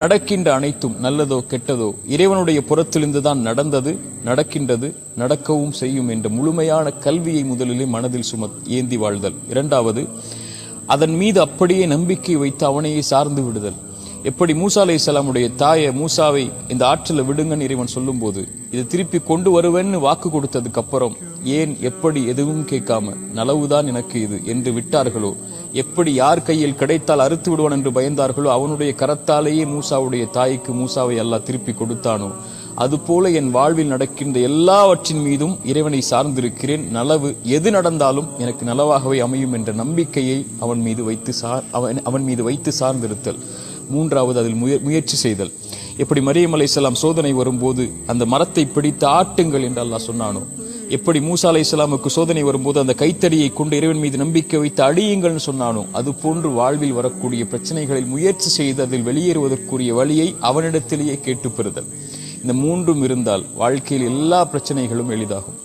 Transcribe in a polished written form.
நடக்கின்ற அனைத்தும் நல்லதோ கெட்டதோ இறைவனுடைய புறத்திலிருந்துதான் நடந்தது, நடக்கின்றது, நடக்கவும் செய்யும் என்ற முழுமையான கல்வியை முதலிலே மனதில் ஏந்தி வாழ்தல். இரண்டாவது, அதன் மீது அப்படியே நம்பிக்கை வைத்து அவனையே சார்ந்து விடுதல். எப்படி மூசா அலைஹிஸ்ஸலாமுடைய தாயை மூசாவை இந்த ஆற்றில விடுங்கன்னு இறைவன் சொல்லும் போது இதை திருப்பி கொண்டு வருவேன்னு வாக்கு கொடுத்ததுக்கு அப்புறம் ஏன் எப்படி எதுவும் கேட்காம நலவுதான் எனக்கு இது என்று விட்டார்களோ, எப்படி யார் கையில் கிடைத்தால் அறுத்து விடுவான் என்று பயந்தார்களோ அவனுடைய கரத்தாலேயே மூசாவுடைய தாய்க்கு மூசாவை அல்லாஹ் திருப்பி கொடுத்தானோ, அதுபோல என் வாழ்வில் நடக்கின்ற எல்லாவற்றின் மீதும் இறைவனை சார்ந்திருக்கிறேன். நலவு எது நடந்தாலும் எனக்கு நலவாகவே அமையும் என்ற நம்பிக்கையை அவன் மீது வைத்து சார்ந்திருத்தல். மூன்றாவது, அதில் முயற்சி செய்தல். எப்படி மரியம் அலைஹிஸ்ஸலாம் சோதனை வரும்போது அந்த மரத்தை பிடித்து ஆட்டுங்கள் என்று அல்லாஹ் சொன்னானோ, எப்படி மூசா அலைஹிஸ்ஸலாமுக்கு சோதனை வரும்போது அந்த கைத்தடியை கொண்டு இறைவன் மீது நம்பிக்கை வைத்து அடியுங்கள் சொன்னானோ, அது போன்று வாழ்வில் வரக்கூடிய பிரச்சனைகளில் முயற்சி செய்து அதில் வெளியேறுவதற்குரிய வழியை அவனிடத்திலேயே கேட்டு பெறுதல். இந்த மூன்றும் இருந்தால் வாழ்க்கையில் எல்லா பிரச்சனைகளும் எளிதாகும்.